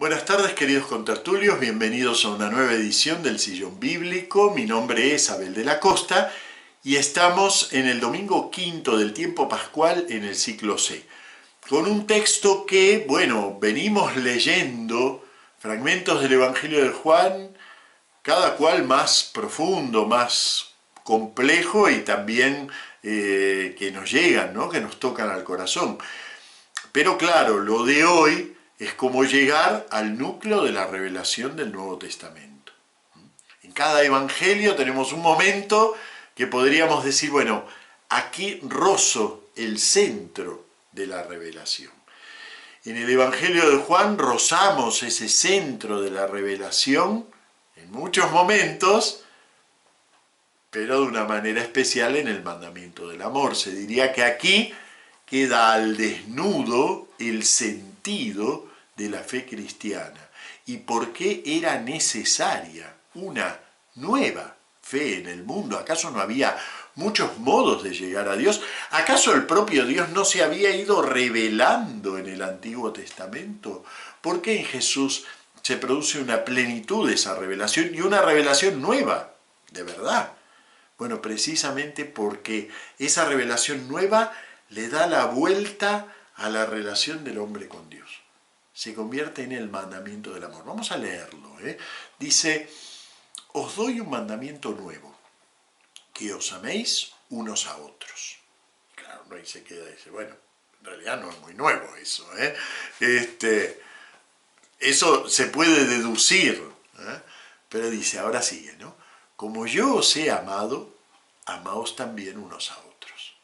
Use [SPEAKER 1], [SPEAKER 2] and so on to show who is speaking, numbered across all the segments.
[SPEAKER 1] Buenas tardes, queridos contertulios, bienvenidos a una nueva edición del Sillón Bíblico. Mi nombre es Abel de la Costa y estamos en el domingo quinto del tiempo pascual en el ciclo C, con un texto que, venimos leyendo fragmentos del Evangelio de Juan, cada cual más profundo, más complejo y también que nos llegan, ¿no? Que nos tocan al corazón. Pero claro, lo de hoy es como llegar al núcleo de la revelación del Nuevo Testamento. En cada evangelio tenemos un momento que podríamos decir, aquí rozo el centro de la revelación. En el Evangelio de Juan rozamos ese centro de la revelación en muchos momentos, pero de una manera especial en el mandamiento del amor. Se diría que aquí queda al desnudo el sentido de la fe cristiana y por qué era necesaria una nueva fe en el mundo. ¿Acaso no había muchos modos de llegar a Dios? ¿Acaso el propio Dios no se había ido revelando en el Antiguo Testamento? ¿Por qué en Jesús se produce una plenitud de esa revelación y una revelación nueva, de verdad? Bueno, precisamente porque esa revelación nueva le da la vuelta a la relación del hombre con Dios. Se convierte en el mandamiento del amor. Vamos a leerlo. Dice, os doy un mandamiento nuevo, que os améis unos a otros. Claro, no ahí se queda y dice, en realidad no es muy nuevo eso. Eso se puede deducir, pero dice, ahora sigue, ¿no? Como yo os he amado, amaos también unos a otros.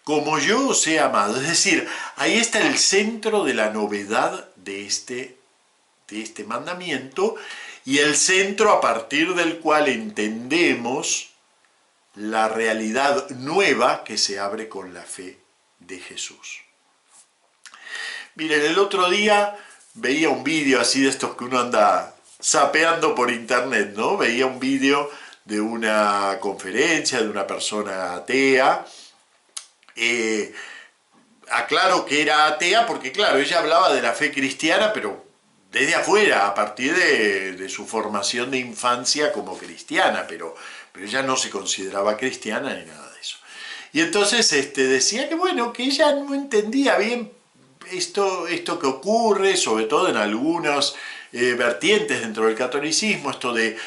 [SPEAKER 1] Como yo os he amado, es decir, ahí está el centro de la novedad de este mandamiento y el centro a partir del cual entendemos la realidad nueva que se abre con la fe de Jesús. Miren, el otro día veía un vídeo así de estos que uno anda zapeando por internet, ¿no? Veía un vídeo de una conferencia de una persona atea. Aclaro que era atea porque, claro, ella hablaba de la fe cristiana, pero desde afuera, a partir de su formación de infancia como cristiana, pero ella no se consideraba cristiana ni nada de eso. Y entonces decía que ella no entendía bien esto que ocurre, sobre todo en algunos vertientes dentro del catolicismo, esto de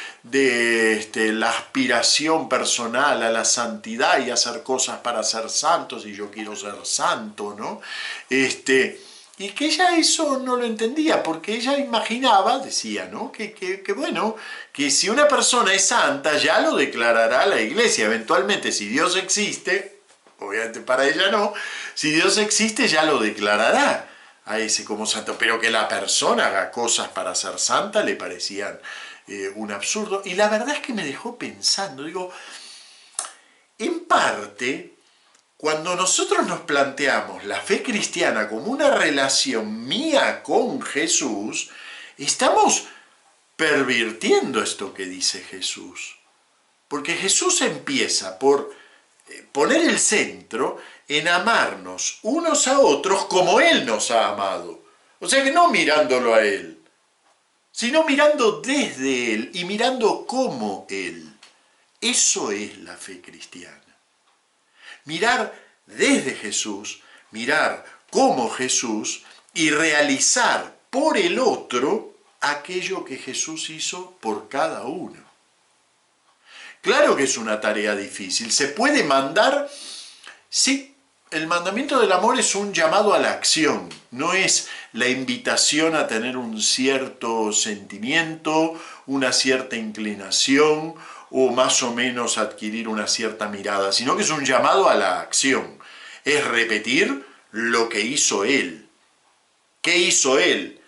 [SPEAKER 1] la aspiración personal a la santidad y hacer cosas para ser santos, y yo quiero ser santo, ¿no? Y que ella eso no lo entendía, porque ella imaginaba, decía, ¿no? Que si una persona es santa, ya lo declarará la Iglesia. Eventualmente, si Dios existe, obviamente para ella no, si Dios existe ya lo declarará a ese como santo, pero que la persona haga cosas para ser santa le parecían un absurdo. Y la verdad es que me dejó pensando, digo, en parte, cuando nosotros nos planteamos la fe cristiana como una relación mía con Jesús, estamos pervirtiendo esto que dice Jesús. Porque Jesús empieza por poner el centro en amarnos unos a otros como Él nos ha amado. O sea que no mirándolo a Él, sino mirando desde Él y mirando como Él. Eso es la fe cristiana. Mirar desde Jesús, mirar como Jesús y realizar por el otro aquello que Jesús hizo por cada uno. Claro que es una tarea difícil. ¿Se puede mandar? Sí. El mandamiento del amor es un llamado a la acción, no es la invitación a tener un cierto sentimiento, una cierta inclinación o más o menos adquirir una cierta mirada, sino que es un llamado a la acción. Es repetir lo que hizo Él. ¿Qué hizo Él?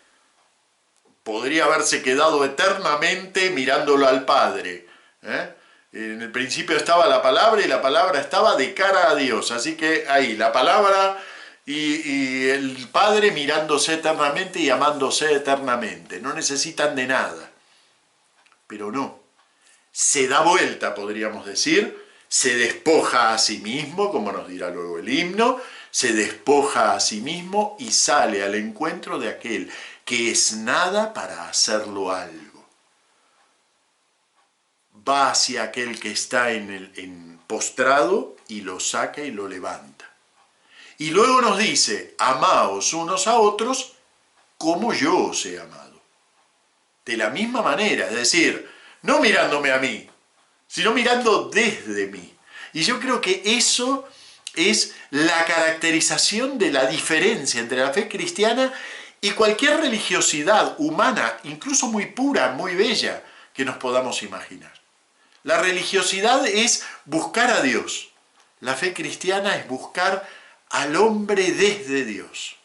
[SPEAKER 1] Podría haberse quedado eternamente mirándolo al Padre, En el principio estaba la palabra y la palabra estaba de cara a Dios. Así que ahí, la palabra y el Padre mirándose eternamente y amándose eternamente. No necesitan de nada. Pero no. Se da vuelta, podríamos decir. Se despoja a sí mismo, como nos dirá luego el himno. Se despoja a sí mismo y sale al encuentro de aquel que es nada para hacerlo algo. Va hacia aquel que está en postrado y lo saca y lo levanta. Y luego nos dice, amaos unos a otros como yo os he amado. De la misma manera, es decir, no mirándome a mí, sino mirando desde mí. Y yo creo que eso es la caracterización de la diferencia entre la fe cristiana y cualquier religiosidad humana, incluso muy pura, muy bella, que nos podamos imaginar. La religiosidad es buscar a Dios. La fe cristiana es buscar al hombre desde Dios.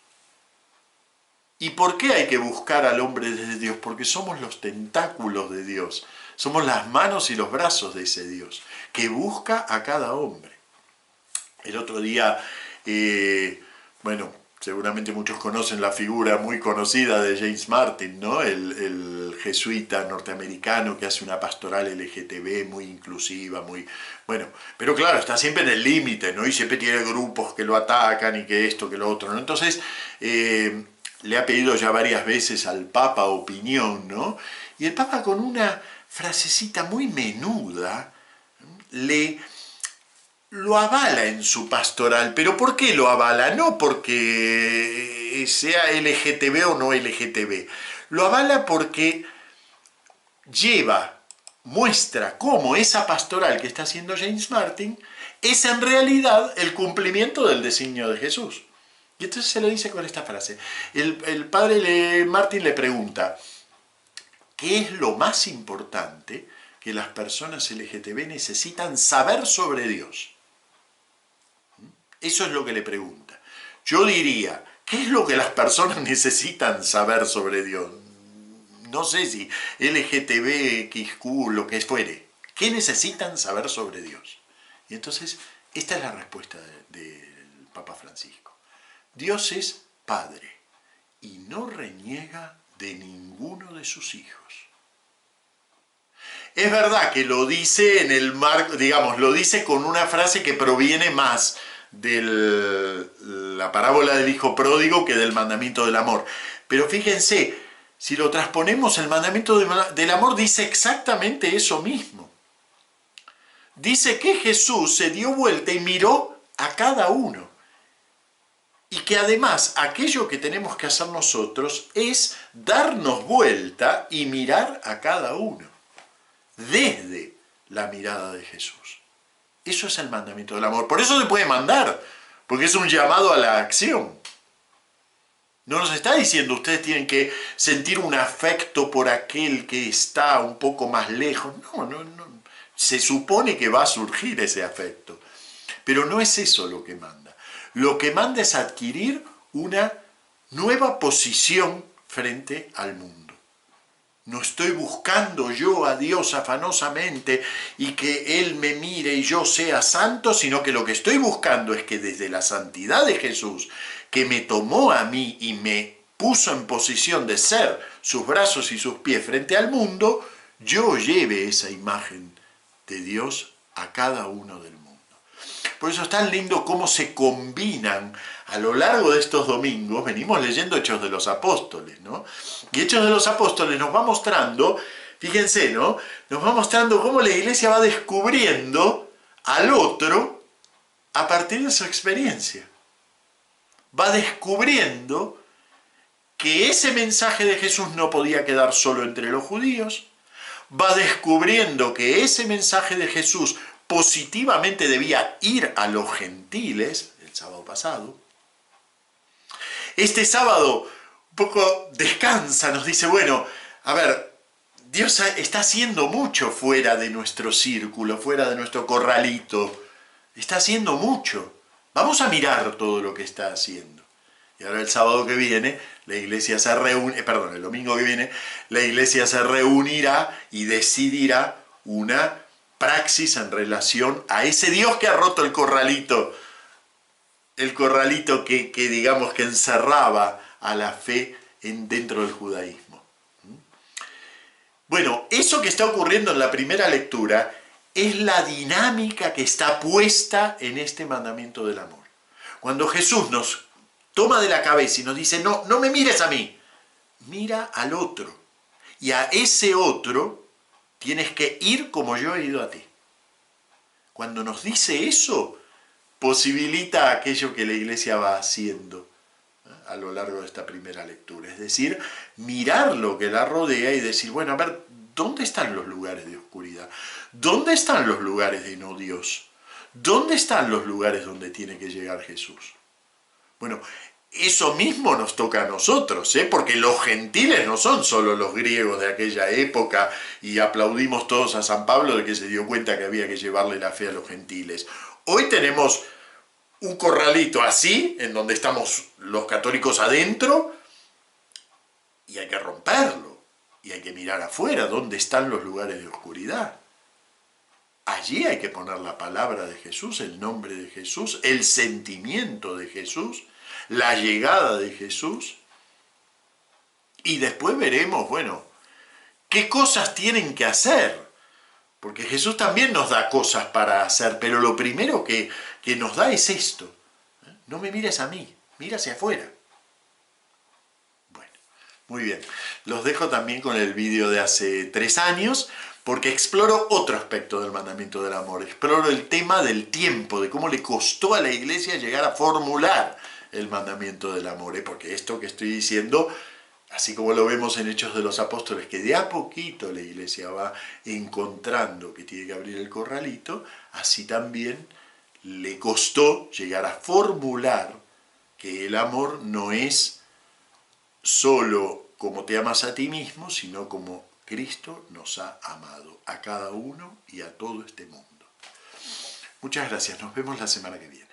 [SPEAKER 1] ¿Y por qué hay que buscar al hombre desde Dios? Porque somos los tentáculos de Dios. Somos las manos y los brazos de ese Dios, que busca a cada hombre. El otro día, seguramente muchos conocen la figura muy conocida de James Martin, ¿no? El jesuita norteamericano que hace una pastoral LGTB muy inclusiva, pero claro, está siempre en el límite, ¿no? Y siempre tiene grupos que lo atacan y que esto, que lo otro, ¿no? Entonces, le ha pedido ya varias veces al Papa opinión, ¿no? Y el Papa, con una frasecita muy menuda, lo avala en su pastoral. ¿Pero por qué lo avala? No porque sea LGTB o no LGTB. Lo avala porque muestra cómo esa pastoral que está haciendo James Martin es en realidad el cumplimiento del designio de Jesús. Y entonces se lo dice con esta frase. El padre Martin le pregunta, ¿qué es lo más importante que las personas LGTB necesitan saber sobre Dios? Eso es lo que le pregunta. Yo diría, ¿qué es lo que las personas necesitan saber sobre Dios? No sé si LGTB, XQ, lo que fuere. ¿Qué necesitan saber sobre Dios? Y entonces, esta es la respuesta del Papa Francisco. Dios es Padre y no reniega de ninguno de sus hijos. Es verdad que lo dice en el marco, lo dice con una frase que proviene más de la parábola del hijo pródigo que del mandamiento del amor. Pero fíjense, si lo transponemos, el mandamiento del amor dice exactamente eso mismo. Dice que Jesús se dio vuelta y miró a cada uno. Y que además aquello que tenemos que hacer nosotros es darnos vuelta y mirar a cada uno desde la mirada de Jesús. Eso es el mandamiento del amor. Por eso se puede mandar, porque es un llamado a la acción. No nos está diciendo ustedes tienen que sentir un afecto por aquel que está un poco más lejos. No. Se supone que va a surgir ese afecto. Pero no es eso lo que manda. Lo que manda es adquirir una nueva posición frente al mundo. No estoy buscando yo a Dios afanosamente y que Él me mire y yo sea santo, sino que lo que estoy buscando es que desde la santidad de Jesús, que me tomó a mí y me puso en posición de ser sus brazos y sus pies frente al mundo, yo lleve esa imagen de Dios a cada uno del mundo. Por eso es tan lindo cómo se combinan a lo largo de estos domingos. Venimos leyendo Hechos de los Apóstoles, ¿no? Y Hechos de los Apóstoles nos va mostrando, fíjense, ¿no? Nos va mostrando cómo la iglesia va descubriendo al otro a partir de su experiencia. Va descubriendo que ese mensaje de Jesús no podía quedar solo entre los judíos. Va descubriendo que ese mensaje de Jesús positivamente debía ir a los gentiles, el sábado pasado. Este sábado un poco descansa, nos dice, bueno, a ver, Dios está haciendo mucho fuera de nuestro círculo, fuera de nuestro corralito. Está haciendo mucho. Vamos a mirar todo lo que está haciendo. Y ahora el sábado que viene, la iglesia se reúne, el domingo que viene, la iglesia se reunirá y decidirá una praxis en relación a ese Dios que ha roto el corralito que digamos que encerraba a la fe dentro del judaísmo. Bueno, eso que está ocurriendo en la primera lectura es la dinámica que está puesta en este mandamiento del amor. Cuando Jesús nos toma de la cabeza y nos dice, no me mires a mí, mira al otro. Y a ese otro tienes que ir como yo he ido a ti. Cuando nos dice eso, posibilita aquello que la Iglesia va haciendo a lo largo de esta primera lectura. Es decir, mirar lo que la rodea y decir, bueno, a ver, ¿dónde están los lugares de oscuridad? ¿Dónde están los lugares de no Dios? ¿Dónde están los lugares donde tiene que llegar Jesús? Bueno, eso mismo nos toca a nosotros, porque los gentiles no son solo los griegos de aquella época y aplaudimos todos a San Pablo de que se dio cuenta que había que llevarle la fe a los gentiles. Hoy tenemos un corralito así, en donde estamos los católicos adentro, y hay que romperlo, y hay que mirar afuera, ¿dónde están los lugares de oscuridad? Allí hay que poner la palabra de Jesús, el nombre de Jesús, el sentimiento de Jesús, la llegada de Jesús, y después veremos, bueno, qué cosas tienen que hacer, porque Jesús también nos da cosas para hacer, pero lo primero que nos da es esto. No me mires a mí, mira hacia afuera. Bueno, muy bien. Los dejo también con el vídeo de hace 3 años, porque exploro otro aspecto del mandamiento del amor. Exploro el tema del tiempo, de cómo le costó a la Iglesia llegar a formular el mandamiento del amor. Porque esto que estoy diciendo, así como lo vemos en Hechos de los Apóstoles, que de a poquito la Iglesia va encontrando que tiene que abrir el corralito, así también le costó llegar a formular que el amor no es solo como te amas a ti mismo, sino como Cristo nos ha amado a cada uno y a todo este mundo. Muchas gracias, nos vemos la semana que viene.